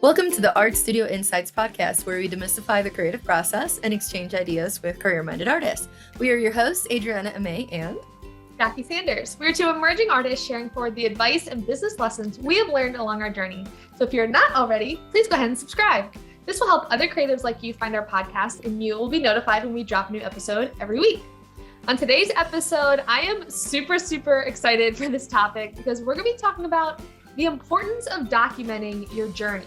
Welcome to the Art Studio Insights podcast, where we demystify the creative process and exchange ideas with career-minded artists. We are your hosts, Adriana Amay and Jackie Sanders. We're two emerging artists sharing forward the advice and business lessons we have learned along our journey. So if you're not already, please go ahead and subscribe. This will help other creatives like you find our podcast, and you will be notified when we drop a new episode every week. On today's episode, I am super excited for this topic because we're going to be talking about the importance of documenting your journey.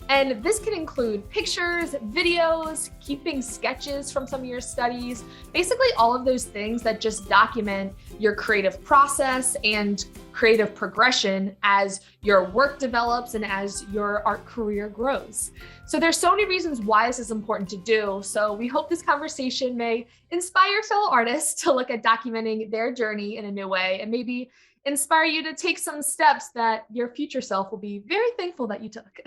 And this can include pictures, videos, keeping sketches from some of your studies, basically all of those things that just document your creative process and creative progression as your work develops and as your art career grows. So there's so many reasons why this is important to do. So we hope this conversation may inspire fellow artists to look at documenting their journey in a new way and maybe inspire you to take some steps that your future self will be very thankful that you took.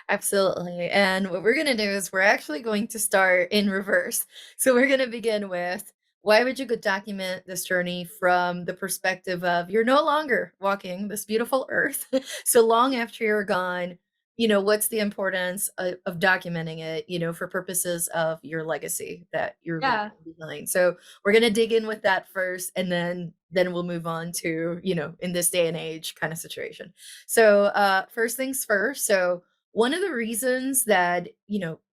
Absolutely. And what we're going to do is we're actually going to start in reverse. So we're going to begin with, why would you go document this journey from the perspective of you're no longer walking this beautiful earth? So long after you're gone, what's the importance of documenting it, for purposes of your legacy that you're leaving behind. So we're going to dig in with that first, and then we'll move on to, in this day and age kind of situation. So first things first. So one of the reasons that,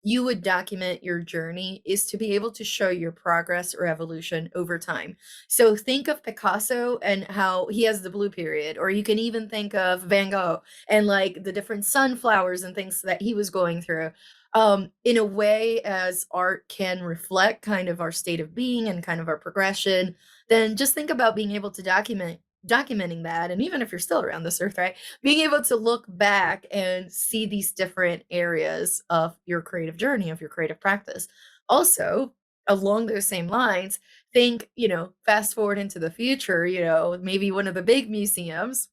you would document your journey is to be able to show your progress or evolution over time. So think of Picasso and how he has the blue period, or you can even think of Van Gogh and like the different sunflowers and things that he was going through. In a way, as art can reflect kind of our state of being and kind of our progression, then just think about being able to documenting that. And even if you're still around this earth, right, being able to look back and see these different areas of your creative journey, of your creative practice. Also, along those same lines, think, fast forward into the future, maybe one of the big museums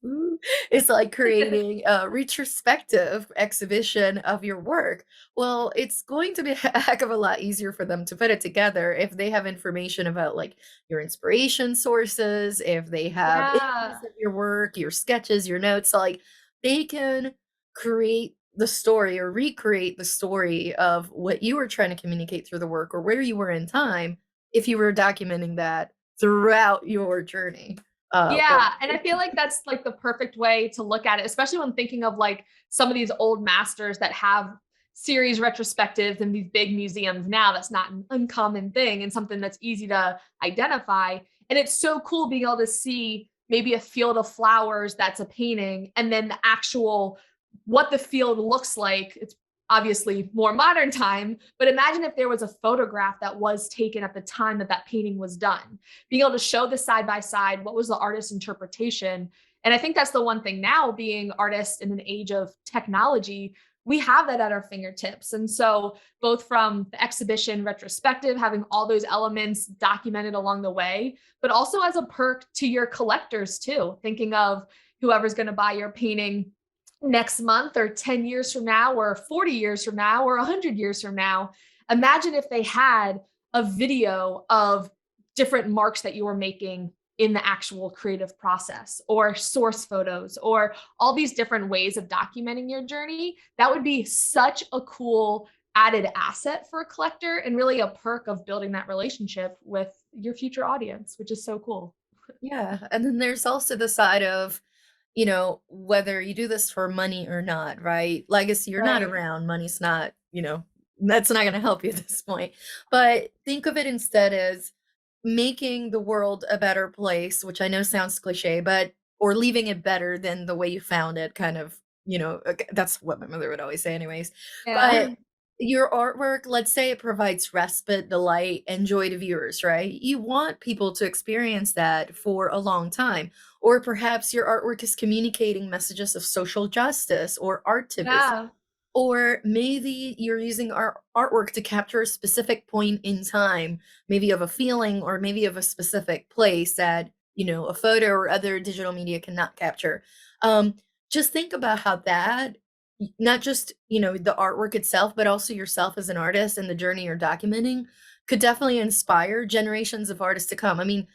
is like creating a retrospective exhibition of your work. Well, it's going to be a heck of a lot easier for them to put it together if they have information about like your inspiration sources, if they have images of your work, your sketches, your notes. So like they can create the story or recreate the story of what you were trying to communicate through the work or where you were in time if you were documenting that throughout your journey. And I feel like that's like the perfect way to look at it, especially when thinking of like some of these old masters that have series retrospectives in these big museums now. That's not an uncommon thing and something that's easy to identify. And it's so cool being able to see maybe a field of flowers that's a painting, and then the actual what the field looks like. It's obviously more modern time, but imagine if there was a photograph that was taken at the time that that painting was done, being able to show the side by side, what was the artist's interpretation. And I think that's the one thing now, being artists in an age of technology, we have that at our fingertips. And so both from the exhibition retrospective, having all those elements documented along the way, but also as a perk to your collectors too, thinking of whoever's going to buy your painting next month or 10 years from now or 40 years from now or 100 years from now. Imagine if they had a video of different marks that you were making in the actual creative process, or source photos, or all these different ways of documenting your journey. That would be such a cool added asset for a collector, and really a perk of building that relationship with your future audience, which is so cool. Yeah. And then there's also the side of, whether you do this for money or not, right? Legacy, you're not around, money's not, that's not going to help you at this point. But think of it instead as making the world a better place, which I know sounds cliche, or leaving it better than the way you found it, kind of, that's what my mother would always say anyways. But your artwork, let's say it provides respite, delight, and joy to viewers, right? You want people to experience that for a long time. Or perhaps your artwork is communicating messages of social justice or activism. Or maybe you're using our artwork to capture a specific point in time, maybe of a feeling or maybe of a specific place that, a photo or other digital media cannot capture. Just think about how that, not just, the artwork itself, but also yourself as an artist and the journey you're documenting could definitely inspire generations of artists to come. I mean,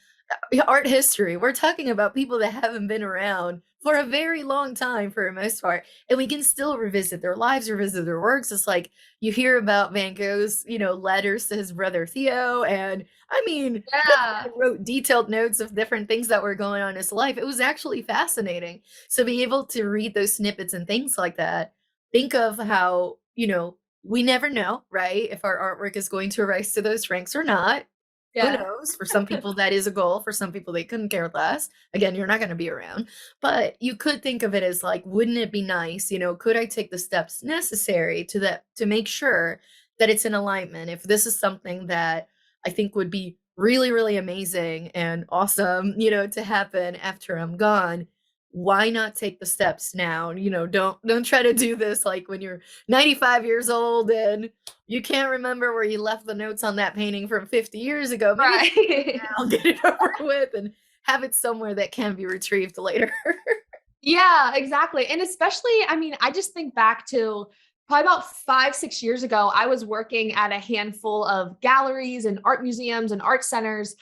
art history. We're talking about people that haven't been around for a very long time for the most part, and we can still revisit their lives, revisit their works. It's like you hear about Van Gogh's, letters to his brother Theo, and I mean, this Yeah. guy wrote detailed notes of different things that were going on in his life. It was actually fascinating. So being able to read those snippets and things like that, think of how, we never know, right? If our artwork is going to rise to those ranks or not. Who Yeah. knows? For some people, that is a goal. For some people, they couldn't care less. Again, you're not going to be around. But you could think of it as like, wouldn't it be nice? Could I take the steps necessary to make sure that it's in alignment? If this is something that I think would be really, really amazing and awesome, to happen after I'm gone, why not take the steps now? Don't try to do this like when you're 95 years old and you can't remember where you left the notes on that painting from 50 years ago. Maybe just do it Right. now, get it over with, and have it somewhere that can be retrieved later. Yeah, exactly. And especially, I mean, I just think back to probably about 5, 6 years ago, I was working at a handful of galleries and art museums and art centers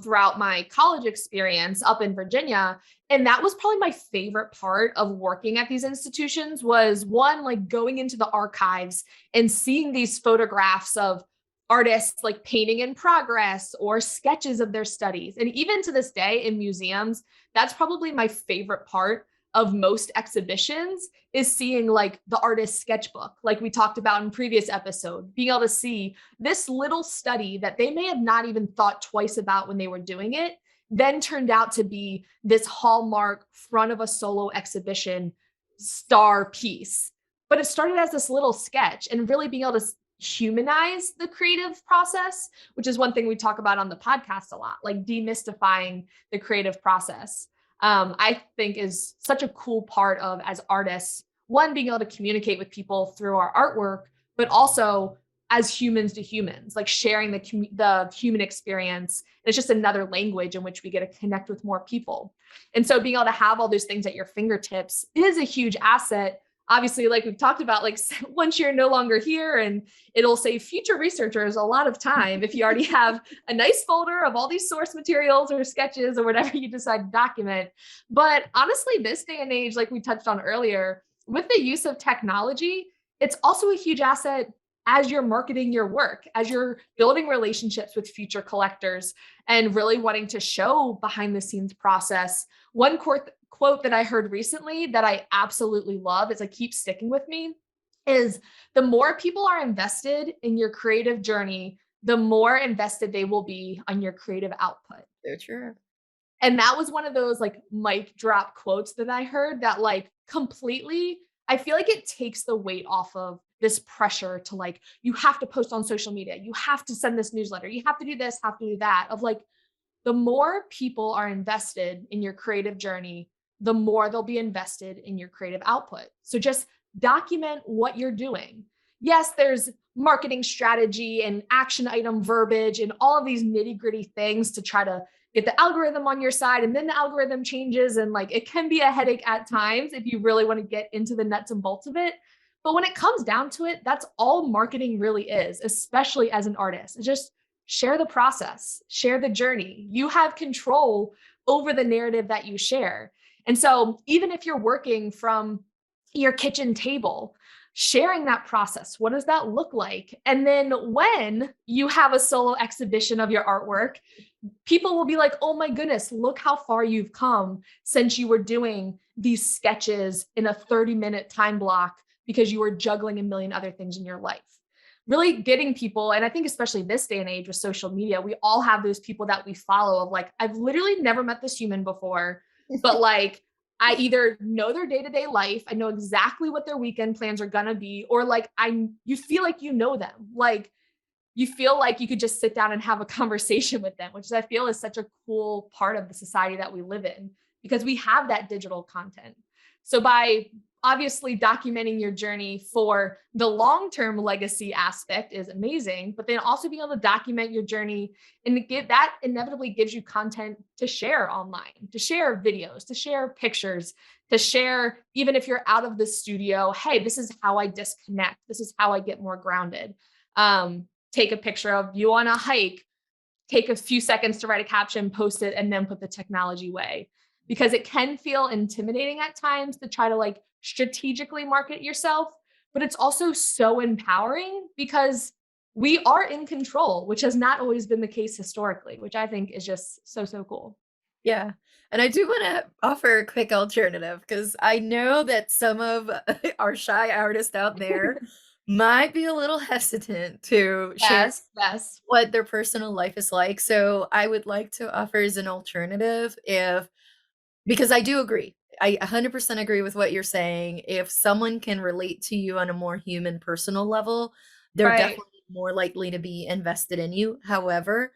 throughout my college experience up in Virginia. And that was probably my favorite part of working at these institutions was one, like going into the archives and seeing these photographs of artists like painting in progress or sketches of their studies. And even to this day in museums, that's probably my favorite part of most exhibitions is seeing like the artist's sketchbook, like we talked about in previous episode, being able to see this little study that they may have not even thought twice about when they were doing it, then turned out to be this hallmark front of a solo exhibition star piece. But it started as this little sketch and really being able to humanize the creative process, which is one thing we talk about on the podcast a lot, like demystifying the creative process. I think is such a cool part of as artists, one being able to communicate with people through our artwork, but also as humans to humans, like sharing the human experience. It's just another language in which we get to connect with more people. And so being able to have all those things at your fingertips is a huge asset. Obviously, like we've talked about, like once you're no longer here, and it'll save future researchers a lot of time if you already have a nice folder of all these source materials or sketches or whatever you decide to document. But honestly, this day and age, like we touched on earlier, with the use of technology, it's also a huge asset as you're marketing your work, as you're building relationships with future collectors and really wanting to show behind the scenes process. One quote that I heard recently that I absolutely love, is like keeps sticking with me, is the more people are invested in your creative journey, the more invested they will be on your creative output. So true. And that was one of those like mic drop quotes that I heard that like completely, I feel like it takes the weight off of this pressure to like, you have to post on social media, you have to send this newsletter, you have to do this, have to do that. Of like, the more people are invested in your creative journey, the more they'll be invested in your creative output. So just document what you're doing. Yes, there's marketing strategy and action item verbiage and all of these nitty gritty things to try to get the algorithm on your side. And then the algorithm changes. And like it can be a headache at times if you really want to get into the nuts and bolts of it. But when it comes down to it, that's all marketing really is, especially as an artist. It's just share the process, share the journey. You have control over the narrative that you share. And so, even if you're working from your kitchen table, sharing that process, what does that look like? And then, when you have a solo exhibition of your artwork, people will be like, oh my goodness, look how far you've come since you were doing these sketches in a 30-minute time block because you were juggling a million other things in your life. Really getting people, and I think especially this day and age with social media, we all have those people that we follow of like, I've literally never met this human before, but like, I either know their day-to-day life, I know exactly what their weekend plans are gonna be, or like you feel like you know them. Like you feel like you could just sit down and have a conversation with them, which I feel is such a cool part of the society that we live in because we have that digital content. So by obviously documenting your journey for the long-term legacy aspect is amazing, but then also being able to document your journey and get that inevitably gives you content to share online, to share videos, to share pictures, to share, even if you're out of the studio, hey, this is how I disconnect. This is how I get more grounded. Take a picture of you on a hike, take a few seconds to write a caption, post it, and then put the technology away. Because it can feel intimidating at times to try to like strategically market yourself, but it's also so empowering because we are in control, which has not always been the case historically, which I think is just so, so cool. Yeah. And I do want to offer a quick alternative because I know that some of our shy artists out there might be a little hesitant to share Yes, yes. what their personal life is like. So I would like to offer as an alternative if, because I do agree. I 100% agree with what you're saying. If someone can relate to you on a more human, personal level, they're Right. definitely more likely to be invested in you. However,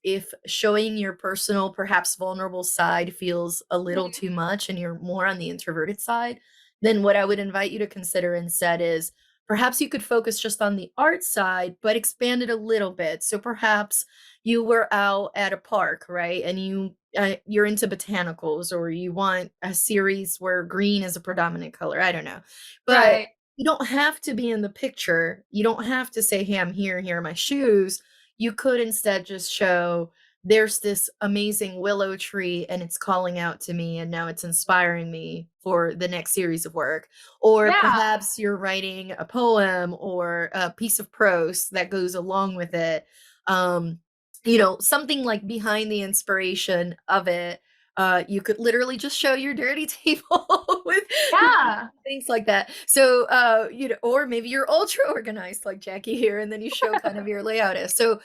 if showing your personal, perhaps vulnerable side feels a little Mhm. too much and you're more on the introverted side, then what I would invite you to consider instead is perhaps you could focus just on the art side, but expand it a little bit. So perhaps you were out at a park, right? And you're into botanicals or you want a series where green is a predominant color. I don't know. But Right. you don't have to be in the picture. You don't have to say, "Hey, I'm here, here are my shoes." You could instead just show there's this amazing willow tree and it's calling out to me and now it's inspiring me for the next series of work. Or Yeah. perhaps you're writing a poem or a piece of prose that goes along with it. Um, something like behind the inspiration of it. You could literally just show your dirty table with Yeah. things like that. So, or maybe you're ultra organized like Jackie here, and then you show kind of your layout is. So,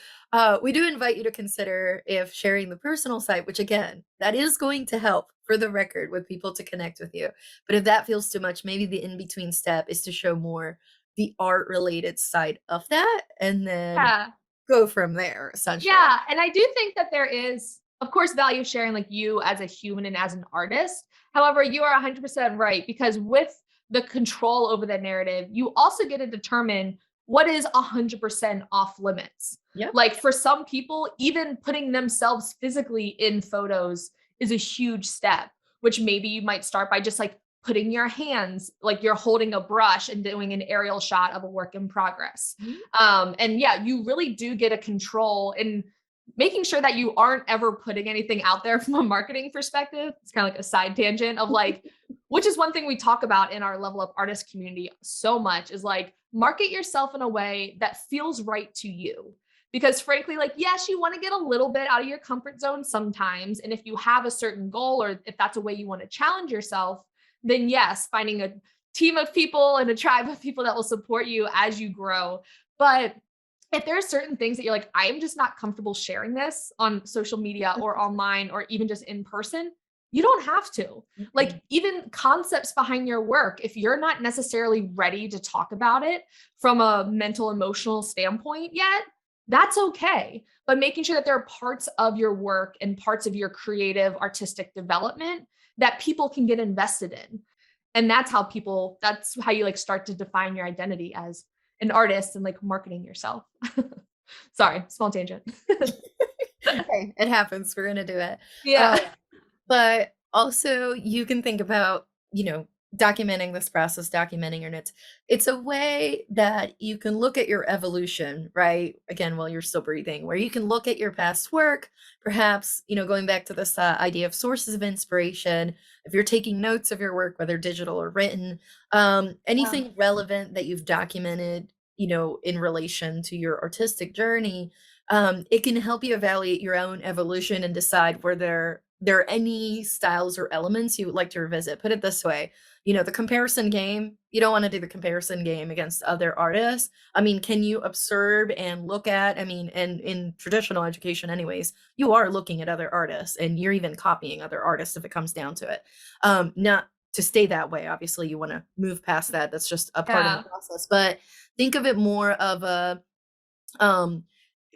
we do invite you to consider if sharing the personal side, which again, that is going to help for the record with people to connect with you. But if that feels too much, maybe the in between step is to show more the art related side of that and then Yeah. go from there, essentially. Yeah, and I do think that there is, of course, value sharing like you as a human and as an artist. However, you are 100% right because with the control over the narrative, you also get to determine what is 100% off limits. Yep. Like for some people, even putting themselves physically in photos is a huge step, which maybe you might start by just like putting your hands like you're holding a brush and doing an aerial shot of a work in progress. Mhm. And yeah, you really do get a control in making sure that you aren't ever putting anything out there from a marketing perspective. It's kind of like a side tangent of like, which is one thing we talk about in our level up artist community so much is like market yourself in a way that feels right to you. Because frankly, like, yes, you want to get a little bit out of your comfort zone sometimes. And if you have a certain goal or if that's a way you want to challenge yourself, then yes, finding a team of people and a tribe of people that will support you as you grow. But if there are certain things that you're like, I'm just not comfortable sharing this on social media or online or even just in person, you don't have to. Mhm. Like, even concepts behind your work, if you're not necessarily ready to talk about it from a mental, emotional standpoint yet, that's okay. But making sure that there are parts of your work and parts of your creative, artistic development that people can get invested in. And that's how you like start to define your identity as an artist and like marketing yourself. Sorry, small tangent. Hey, it happens. We're gonna do it. Yeah. But also you can think about, documenting this process, documenting your notes. It's a way that you can look at your evolution, right? Again, while you're still breathing, where you can look at your past work, perhaps, going back to this idea of sources of inspiration. If you're taking notes of your work, whether digital or written, Yeah. anything relevant that you've documented, in relation to your artistic journey, it can help you evaluate your own evolution and decide where there are any styles or elements you would like to revisit. Put it this way, the comparison game, you don't want to do the comparison game against other artists. I mean, can you observe and look at, I mean, and in traditional education anyways, you are looking at other artists and you're even copying other artists if it comes down to it. Not to stay that way. Obviously, you want to move past that. That's just a part of the Yeah. process. But think of it more of a um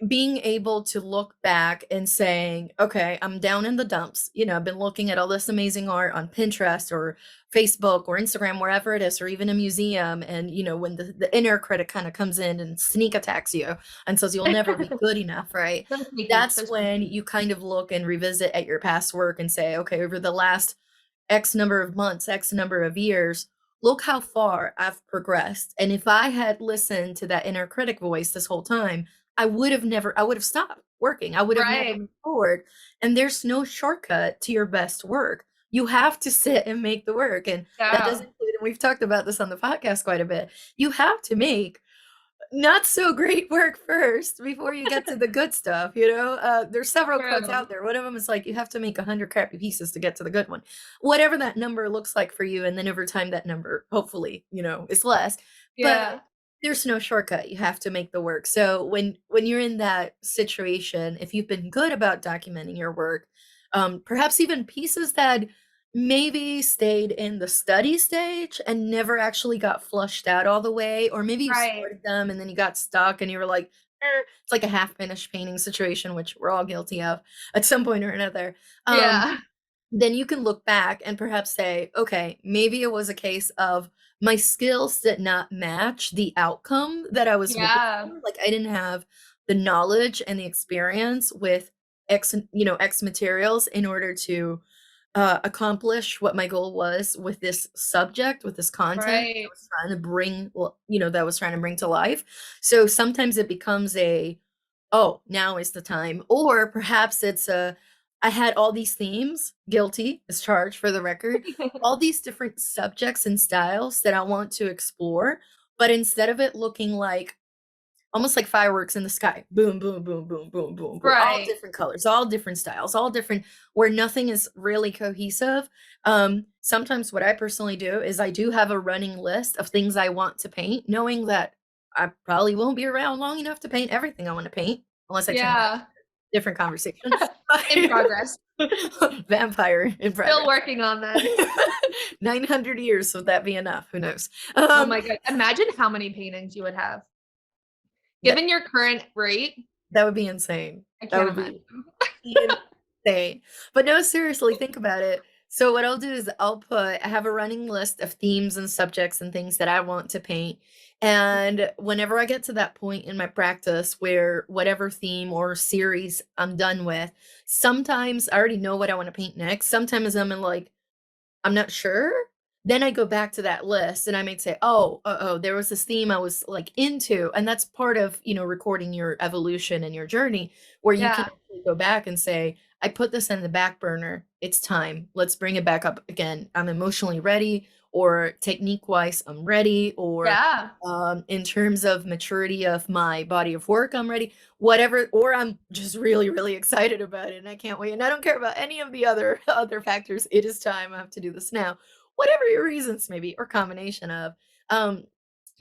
being able to look back and saying, okay, I'm down in the dumps. I've been looking at all this amazing art on Pinterest or Facebook or Instagram, wherever it is, or even a museum. And, when the inner critic kind of comes in and sneak attacks you and says, you'll never be good enough, right? So sneaky, That's so when sneaky. you kind of look and revisit at your past work and say, okay, over the last X number of months, X number of years, look how far I've progressed. And if I had listened to that inner critic voice this whole time, I would have stopped working. I would have never Right. moved forward. And there's no shortcut to your best work. You have to sit and make the work. And that does Yeah. include, and we've talked about this on the podcast quite a bit. You have to make not so great work first before you get to the good stuff, you know? There's several quotes True. out there. One of them is like, you have to make 100 crappy pieces to get to the good one. Whatever that number looks like for you, and then over time that number, hopefully, you know, is less. But Yeah. there's no shortcut. You have to make the work. So when you're in that situation, if you've been good about documenting your work, perhaps even pieces that maybe stayed in the study stage and never actually got flushed out all the way, or maybe you Right. started them and then you got stuck and you were like, it's like a half finished painting situation, which we're all guilty of at some point or another. Um, Yeah. then you can look back and perhaps say, okay, maybe it was a case of my skills did not match the outcome that I was looking Yeah. for. Like I didn't have the knowledge and the experience with X materials in order to accomplish what my goal was with this subject, with this content that I Right. was trying to bring, that I was trying to bring to life. So sometimes it becomes oh, now is the time. Or perhaps I had all these themes, guilty as charged for the record, all these different subjects and styles that I want to explore. But instead of it looking like almost like fireworks in the sky, boom, boom, boom, boom, boom, boom, boom, all Right. different colors, all different styles, all different, where nothing is really cohesive. Sometimes what I personally do is I do have a running list of things I want to paint, knowing that I probably won't be around long enough to paint everything I want to paint, unless I turn Yeah. different conversation. In progress. Vampire in Still progress. working on that. 900 years, would that be enough? Who knows? Oh my god. Imagine how many paintings you would have. That Given your current rate, that would be insane. I That can't would imagine. be insane. But no, seriously, think about it. So what I'll do is I have a running list of themes and subjects and things that I want to paint. And whenever I get to that point in my practice where whatever theme or series I'm done with, sometimes I already know what I want to paint next. Sometimes I'm not sure. Then I go back to that list and I might say, oh, there was this theme I was like into. And that's part of, recording your evolution and your journey where you can Yeah. actually go back and say, I put this in the back burner. It's time. Let's bring it back up again. I'm emotionally ready, or technique wise, I'm ready, or Yeah. in terms of maturity of my body of work, I'm ready, whatever, or I'm just really, really excited about it and I can't wait. And I don't care about any of the other other factors. It is time. I have to do this now. Whatever your reasons may be, or combination of. Um,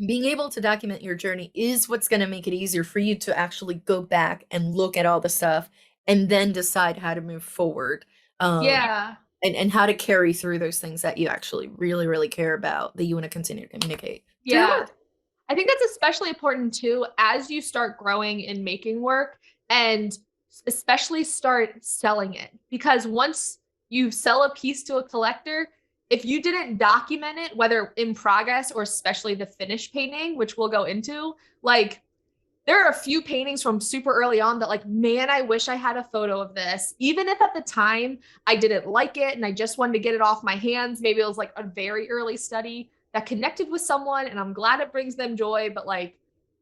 being able to document your journey is what's going to make it easier for you to actually go back and look at all the stuff and then decide how to move forward. Um, Yeah. and how to carry through those things that you actually really, really care about that you want to continue to communicate through your Yeah. work. I think that's especially important too as you start growing and making work, and especially start selling it. Because once you sell a piece to a collector, if you didn't document it, whether in progress or especially the finished painting, which we'll go into, like there are a few paintings from super early on that like, man, I wish I had a photo of this. Even if at the time I didn't like it and I just wanted to get it off my hands, maybe it was like a very early study that connected with someone and I'm glad it brings them joy, but like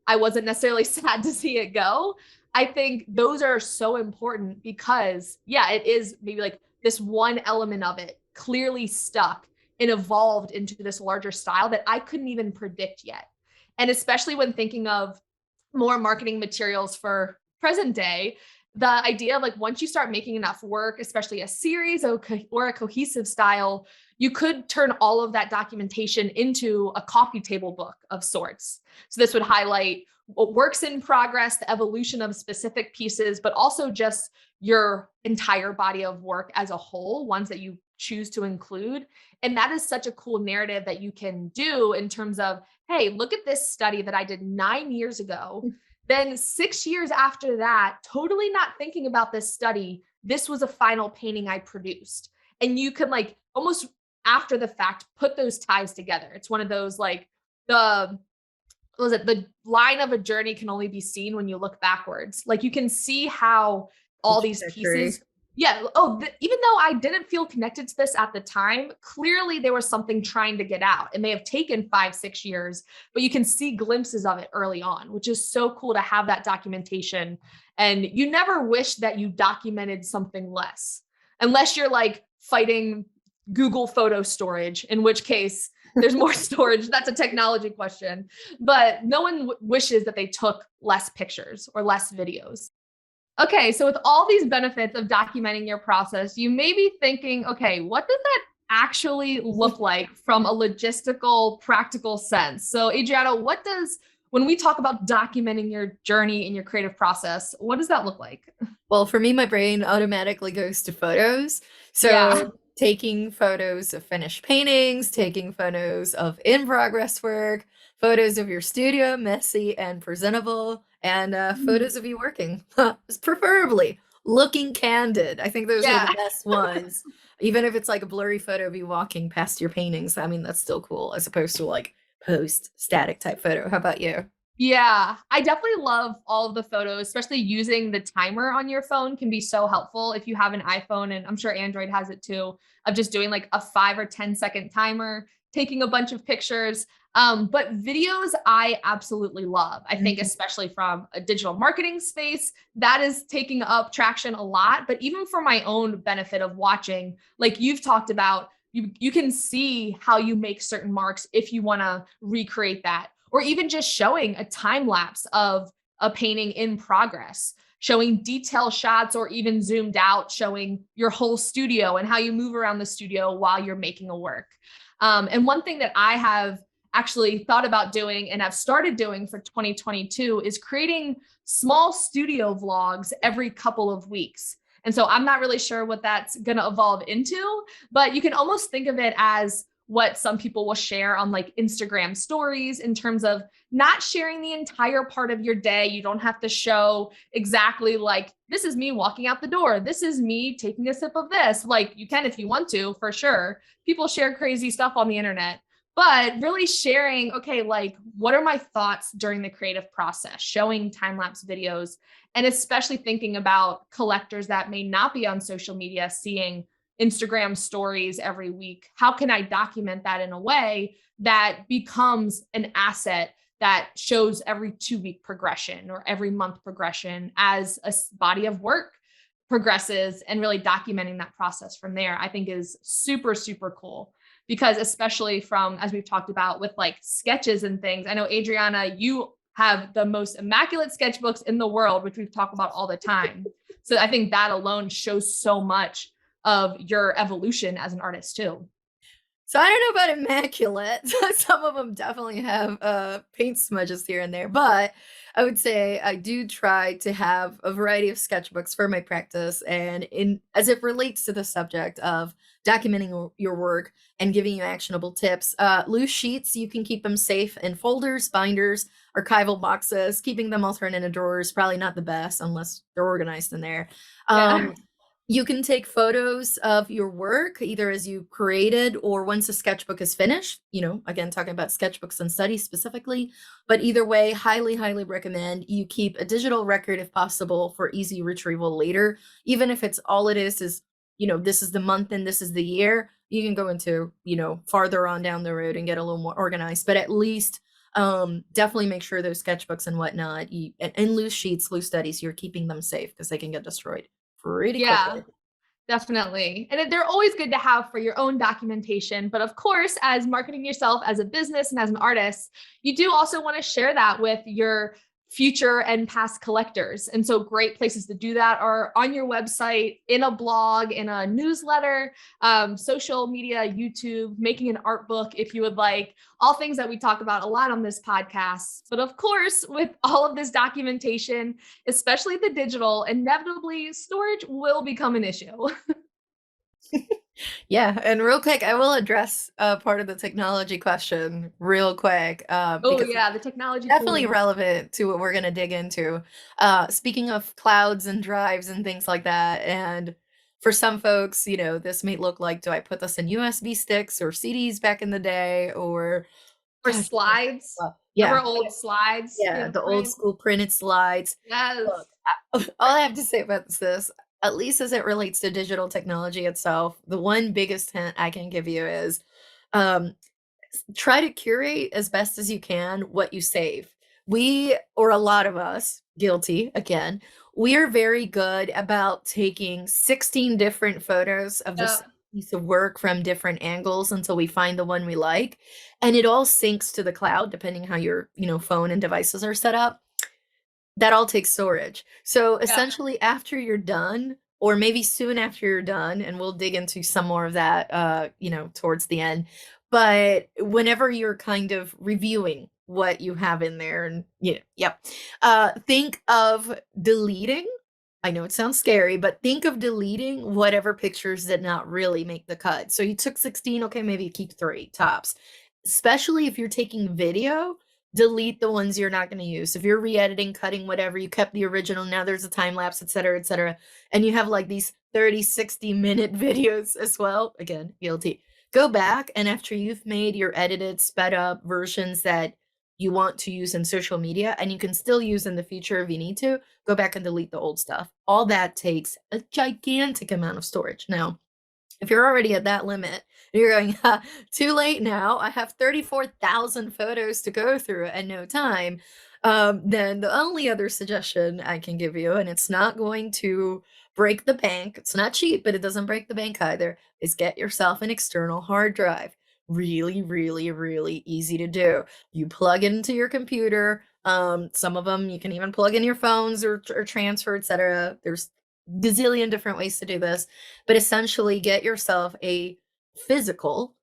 I wasn't necessarily sad to see it go. I think those are so important because yeah, it is maybe like this one element of it clearly stuck and evolved into this larger style that I couldn't even predict yet. And especially when thinking of more marketing materials for present day, the idea of like once you start making enough work, especially a series or a cohesive style, you could turn all of that documentation into a coffee table book of sorts. So this would highlight what works in progress, the evolution of specific pieces, but also just your entire body of work as a whole, ones that you choose to include. And that is such a cool narrative that you can do in terms of, hey, look at this study that I did 9 years ago. Then 6 years after that, totally not thinking about this study, this was a final painting I produced. And you can like almost after the fact put those ties together. It's one of those like the what was it? The line of a journey can only be seen when you look backwards. Like you can see how The all these trajectory. pieces Yeah. Oh, even though I didn't feel connected to this at the time, clearly there was something trying to get out. It may have taken 5, 6 years, but you can see glimpses of it early on, which is so cool to have that documentation. And you never wish that you documented something less, unless you're like fighting Google photo storage, in which case there's more storage. That's a technology question. But no one wishes that they took less pictures or less videos. Okay, so with all these benefits of documenting your process, you may be thinking, okay, what does that actually look like from a logistical, practical sense? So, Adriana, when we talk about documenting your journey in your creative process, what does that look like? Well, for me, my brain automatically goes to photos. Yeah. So taking photos of finished paintings, taking photos of in progress work, photos of your studio, messy and presentable, and photos of you working, preferably looking candid. I think those are Yeah. the best ones. Even if it's like a blurry photo of you walking past your paintings, I mean, that's still cool as opposed to like post static type photo. How about you? Yeah, I definitely love all of the photos, especially using the timer on your phone can be so helpful if you have an iPhone, and I'm sure Android has it too, of just doing like a 5 or 10 second timer, taking a bunch of pictures. But videos, I absolutely love. I think, Mhm. especially from a digital marketing space, that is taking up traction a lot. But even for my own benefit of watching, like you've talked about, you can see how you make certain marks if you want to recreate that, or even just showing a time lapse of a painting in progress, showing detail shots, or even zoomed out, showing your whole studio and how you move around the studio while you're making a work. And one thing that I have actually thought about doing and have started doing for 2022 is creating small studio vlogs every couple of weeks. And so I'm not really sure what that's going to evolve into, but you can almost think of it as what some people will share on like Instagram stories, in terms of not sharing the entire part of your day. You don't have to show exactly like, this is me walking out the door. This is me taking a sip of this. Like, you can if you want to, for sure. People share crazy stuff on the internet, but really sharing, okay, like, what are my thoughts during the creative process, showing time lapse videos, and especially thinking about collectors that may not be on social media, seeing Instagram stories every week. How can I document that in a way that becomes an asset that shows every 2 week progression or every month progression as a body of work progresses, and really documenting that process from there, I think is super, super cool. Because especially from, as we've talked about with like sketches and things, I know Adriana, you have the most immaculate sketchbooks in the world, which we've talked about all the time. So I think that alone shows so much of your evolution as an artist too. So I don't know about immaculate. Some of them definitely have paint smudges here and there, but I would say I do try to have a variety of sketchbooks for my practice, and in as it relates to the subject of documenting your work and giving you actionable tips. Loose sheets, you can keep them safe in folders, binders, archival boxes. Keeping them all thrown in a drawer is probably not the best unless they're organized in there. Yeah. You can take photos of your work either as you created or once a sketchbook is finished, again, talking about sketchbooks and studies specifically. But either way, highly, highly recommend you keep a digital record if possible for easy retrieval later. Even if it's all it is, this is the month and this is the year, you can go into, farther on down the road and get a little more organized. But at least definitely make sure those sketchbooks and whatnot, and loose sheets, loose studies, you're keeping them safe because they can get destroyed pretty Yeah. quickly. Definitely. And they're always good to have for your own documentation. But of course, as marketing yourself as a business and as an artist, you do also want to share that with your future and past collectors. And so great places to do that are on your website, in a blog, in a newsletter, social media, YouTube, making an art book if you would like, all things that we talk about a lot on this podcast. But of course, with all of this documentation, especially the digital, inevitably storage will become an issue. Yeah, and real quick, I will address part of the technology question real quick Oh because it's yeah, the technology definitely queen. relevant to what we're going to dig into. Speaking of clouds and drives and things like that, and for some folks, this may look like, do I put this in USB sticks or CDs back in the day, or Or gosh, slides. yeah, Remember old slides you yeah, had to the old print? school printed slides. Look, Yes. all I have to say about this at least as it relates to digital technology itself, the one biggest hint I can give you is, um, try to curate as best as you can what you save. We, or a lot of us, guilty again, we are very good about taking 16 different photos of the Yeah. same piece of work from different angles until we find the one we like. And it all syncs to the cloud, depending how your, phone and devices are set up. That all takes storage. So Yeah. essentially, after you're done, or maybe soon after you're done, and we'll dig into some more of that, towards the end. But whenever you're kind of reviewing what you have in there, and yep, think of deleting. I know it sounds scary, but think of deleting whatever pictures did not really make the cut. So you took 16, okay, maybe keep three tops. Especially if you're taking video, delete the ones you're not gonna use. If you're re-editing, cutting, whatever, you kept the original, now there's a time lapse, et cetera, and you have, like, these 30, 60-minute videos as well, again, guilty. Go back, and after you've made your edited, sped up versions that you want to use in social media, and you can still use in the future if you need to, go back and delete the old stuff. All that takes a gigantic amount of storage. Now, if you're already at that limit, and you're going, "Ha, too late now. I have 34,000 photos to go through and no time." Then the only other suggestion I can give you, and it's not going to break the bank, it's not cheap, but it doesn't break the bank either, is get yourself an external hard drive. Really, really, really easy to do. You plug it into your computer. Some of them you can even plug in your phones or transfer, etc. There's gazillion different ways to do this, but essentially get yourself a physical,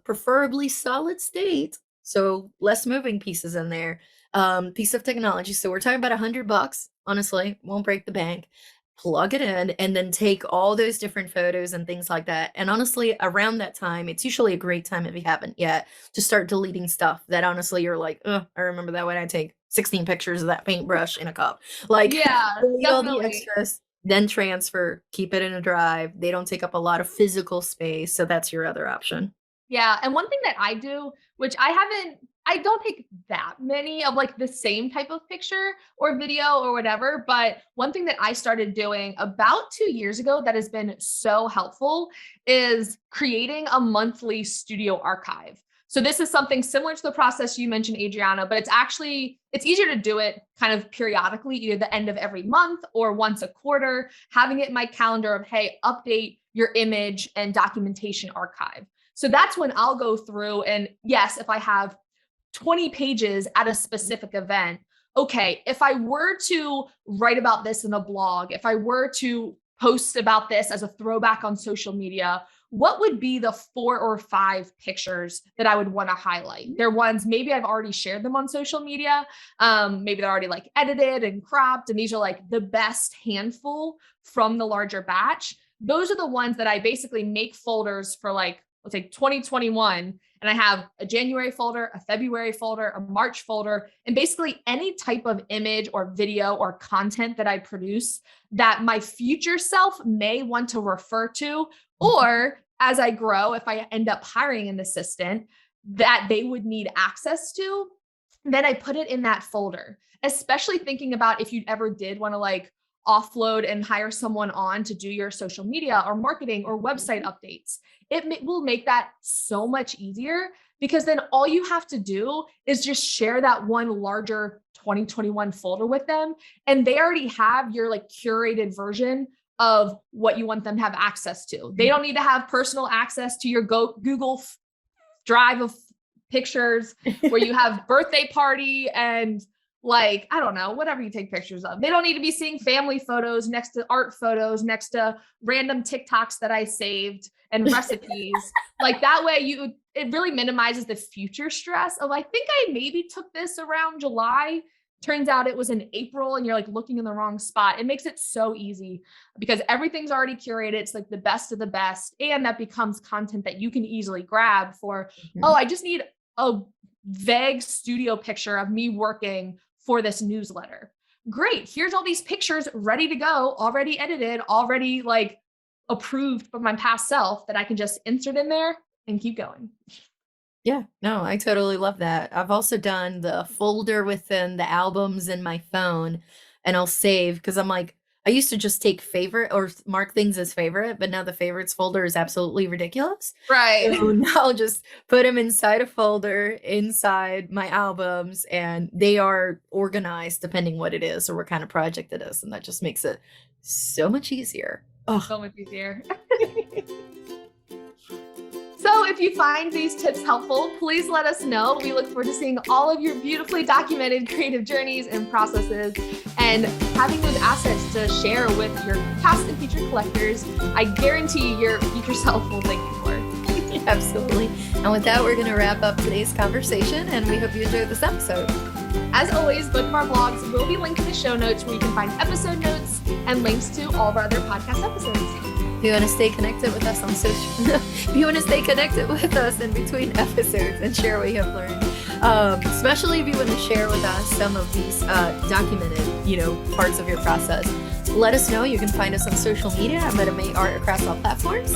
preferably solid state, so less moving pieces in there, piece of technology. So we're talking about $100, honestly, won't break the bank. Plug it in and then take all those different photos and things like that. And honestly, around that time, it's usually a great time if you haven't yet to start deleting stuff that honestly you're like, oh, I remember that when I take 16 pictures of that paintbrush in a cup. Like, Yeah, delete all the definitely. extras, then transfer, keep it in a drive. They don't take up a lot of physical space, so that's your other option. Yeah, and one thing that I do, which I don't take that many of like the same type of picture or video or whatever, but one thing that I started doing about 2 years ago that has been so helpful is creating a monthly studio archive. So this is something similar to the process you mentioned, Adriana, but it's easier to do it kind of periodically, either the end of every month or once a quarter, having it in my calendar of, hey, update your image and documentation archive. So that's when I'll go through and yes, if I have 20 pages at a specific event, okay, if I were to write about this in a blog, if I were to post about this as a throwback on social media, what would be the 4 or 5 pictures that I would want to highlight? They're ones maybe I've already shared them on social media. Maybe they're already like edited and cropped, and these are like the best handful from the larger batch. Those are the ones that I basically make folders for, like, let's say 2021, and I have a January folder, a February folder, a March folder, and basically any type of image or video or content that I produce that my future self may want to refer to, or as I grow, if I end up hiring an assistant that they would need access to, then I put it in that folder, especially thinking about if you ever did want to like offload and hire someone on to do your social media or marketing or website updates. Will make that so much easier, because then all you have to do is just share that one larger 2021 folder with them, and they already have your like curated version of what you want them to have access to. They don't need to have personal access to your Google Drive of pictures where you have birthday party and, like, I don't know, whatever you take pictures of. They don't need to be seeing family photos next to art photos, next to random TikToks that I saved and recipes. Like that way it really minimizes the future stress of, I think I maybe took this around July. Turns out it was in April and you're like looking in the wrong spot. It makes it so easy because everything's already curated. It's like the best of the best. And that becomes content that you can easily grab for, oh, Mhm. I just need a vague studio picture of me working for this newsletter. Great. Here's all these pictures ready to go, already edited, already like approved by my past self that I can just insert in there and keep going. Yeah, no, I totally love that. I've also done the folder within the albums in my phone, and I'll save because I'm like, I used to just take favorite or mark things as favorite, but now the favorites folder is absolutely ridiculous. Right. So now I'll just put them inside a folder inside my albums, and they are organized depending what it is or what kind of project it is, and that just makes it so much easier. Oh, So much easier. So if you find these tips helpful, please let us know. We look forward to seeing all of your beautifully documented creative journeys and processes and having those assets to share with your past and future collectors. I guarantee your future self will thank you for. absolutely. And with that, we're going to wrap up today's conversation, and we hope you enjoyed this episode. As always, both of our blogs will be linked in the show notes where you can find episode notes and links to all of our other podcast episodes. If you want to stay connected with us on social, if you want to stay connected with us in between episodes and share what you have learned, especially if you want to share with us some of these documented, parts of your process, let us know. You can find us on social media at Metamate Art across all platforms.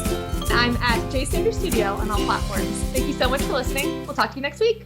I'm at J Sander Studio on all platforms. Thank you so much for listening. We'll talk to you next week.